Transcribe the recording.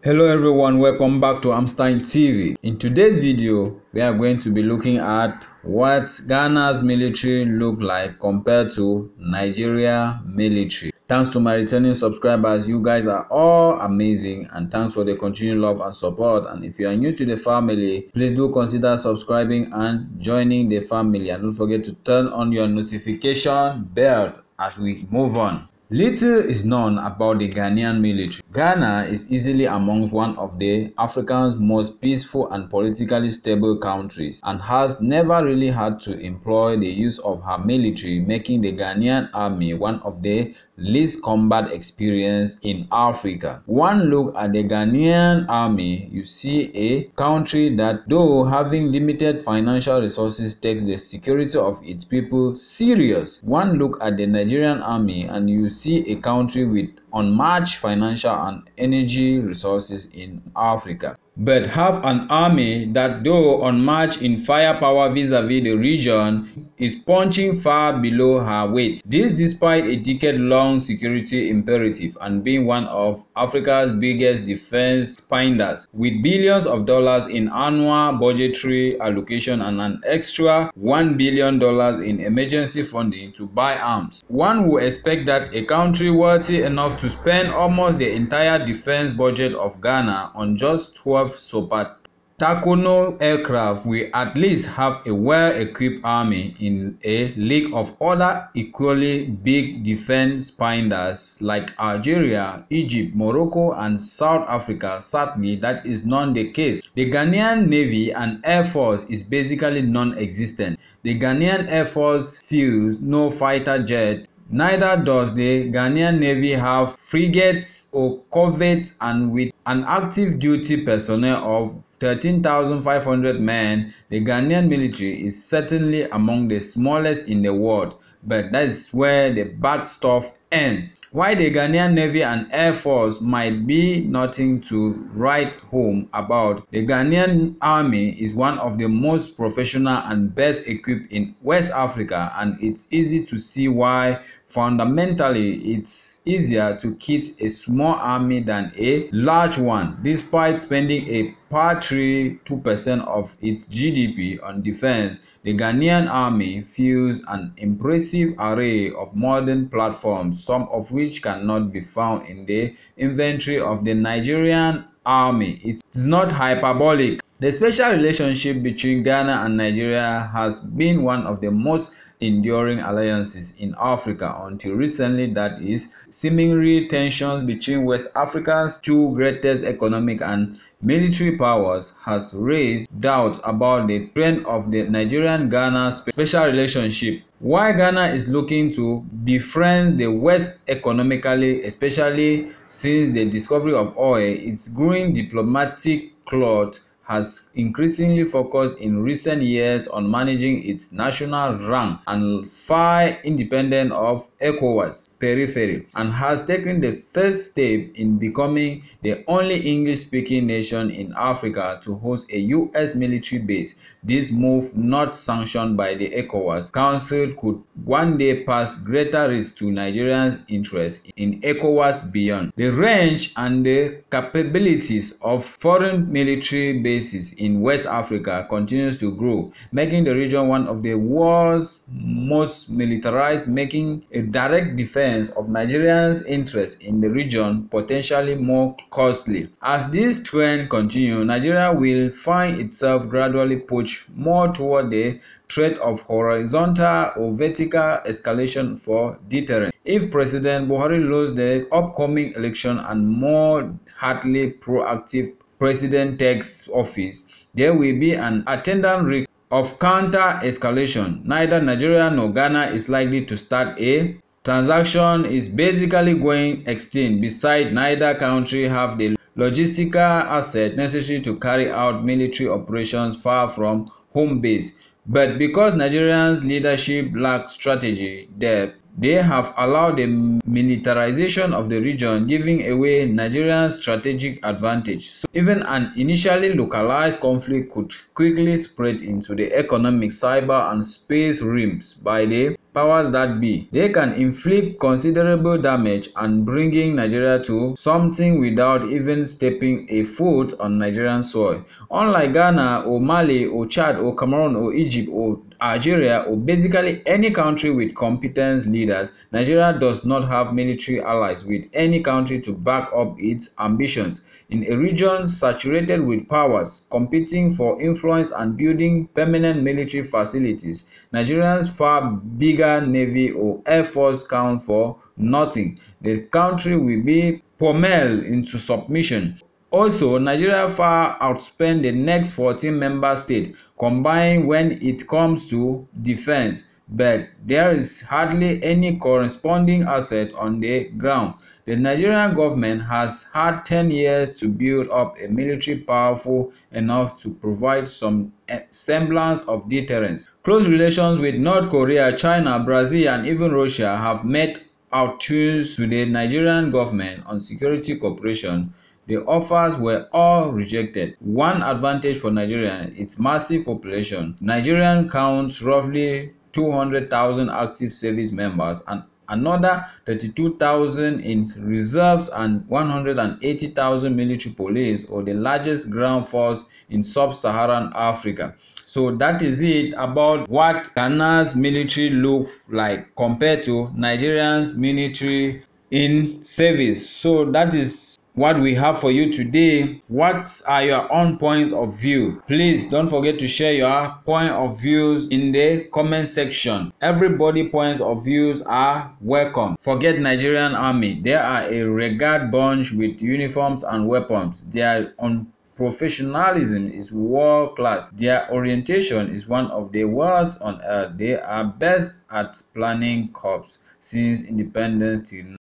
Hello everyone, welcome back to Amstein TV. In today's video, we are going to be looking at what Ghana's military look like compared to Nigeria military. Thanks to my returning subscribers, you guys are all amazing, and thanks for the continued love and support. And if you are new to the family, please do consider subscribing and joining the family, and don't forget to turn on your notification bell as we move on. Little is known about the Ghanaian military. Ghana is easily amongst one of the Africa's most peaceful and politically stable countries, and has never really had to employ the use of her military, making the Ghanaian army one of the least combat experienced in Africa. One look at the Ghanaian army, you see a country that, though having limited financial resources, takes the security of its people serious. One look at the Nigerian army and you see a country with unmatched financial and energy resources in Africa, but have an army that, though unmatched in firepower vis-a-vis the region, is punching far below her weight. This despite a decade-long security imperative and being one of Africa's biggest defense spenders, with billions of dollars in annual budgetary allocation and an extra $1 billion in emergency funding to buy arms. One would expect that a country worthy enough to spend almost the entire defense budget of Ghana on just 12 Super Tucano aircraft will at least have a well-equipped army in a league of other equally big defense spenders like Algeria, Egypt, Morocco, and South Africa. Sadly, that is not the case. The Ghanaian Navy and Air Force is basically non-existent. The Ghanaian Air Force fuels no fighter jet. Neither does the Ghanaian Navy have frigates or corvettes, and with an active duty personnel of 13,500 men, the Ghanaian military is certainly among the smallest in the world. But that's where the bad stuff ends. While the Ghanaian Navy and Air Force might be nothing to write home about, the Ghanaian Army is one of the most professional and best equipped in West Africa, and it's easy to see why. Fundamentally, it's easier to kit a small army than a large one. Despite spending a paltry 2% of its GDP on defense, the Ghanaian army fields an impressive array of modern platforms, some of which cannot be found in the inventory of the Nigerian army. It is not hyperbolic. The special relationship between Ghana and Nigeria has been one of the most enduring alliances in Africa until recently. That is, seemingly tensions between West Africa's two greatest economic and military powers has raised doubts about the strength of the Nigerian-Ghana special relationship. While Ghana is looking to befriend the West economically, especially since the discovery of oil, its growing diplomatic clout has increasingly focused in recent years on managing its national rank and far independent of ECOWAS periphery, and has taken the first step in becoming the only English-speaking nation in Africa to host a U.S. military base. This move, not sanctioned by the ECOWAS Council, could one day pose greater risk to Nigerians' interests in ECOWAS beyond. The range and the capabilities of foreign military bases in West Africa continues to grow, making the region one of the world's most militarized, making a direct defense of Nigerians' interests in the region potentially more costly. As this trend continues, Nigeria will find itself gradually pushed more toward the threat of horizontal or vertical escalation for deterrence. If President Buhari loses the upcoming election and more heartily proactive president takes office, there will be an attendant risk of counter-escalation. Neither Nigeria nor Ghana is likely to start a transaction is basically going extinct. Besides, neither country have the logistical asset necessary to carry out military operations far from home base. But because Nigerians' leadership lacks strategy depth, they have allowed the militarization of the region, giving away Nigeria's strategic advantage. So even an initially localized conflict could quickly spread into the economic, cyber, and space realms. By the powers that be. They can inflict considerable damage and bringing Nigeria to something without even stepping a foot on Nigerian soil. Unlike Ghana or Mali or Chad or Cameroon or Egypt or Algeria or basically any country with competent leaders, Nigeria does not have military allies with any country to back up its ambitions. In a region saturated with powers competing for influence and building permanent military facilities, Nigeria's far bigger navy or air force count for nothing. The country will be pummeled into submission. Also, Nigeria far outspend the next 14 member states combined when it comes to defense, but there is hardly any corresponding asset on the ground. The Nigerian government has had 10 years to build up a military powerful enough to provide some semblance of deterrence. Close relations with North Korea, China, Brazil, and even Russia have made outreach to the Nigerian government on security cooperation. The offers were all rejected. One advantage for Nigeria is its massive population. Nigeria counts roughly 200,000 active service members and another 32,000 in reserves and 180,000 military police, or the largest ground force in sub-Saharan Africa. So that is it about what Ghana's military look like compared to Nigerian's military in service. So that is what we have for you today. What are your own points of view? Please don't forget to share your point of views in the comment section. Everybody points of views are welcome. Forget Nigerian army. They are a regard bunch with uniforms and weapons. They are on professionalism is world class. Their orientation is one of the worst on earth. They are best at planning corps since independence till now.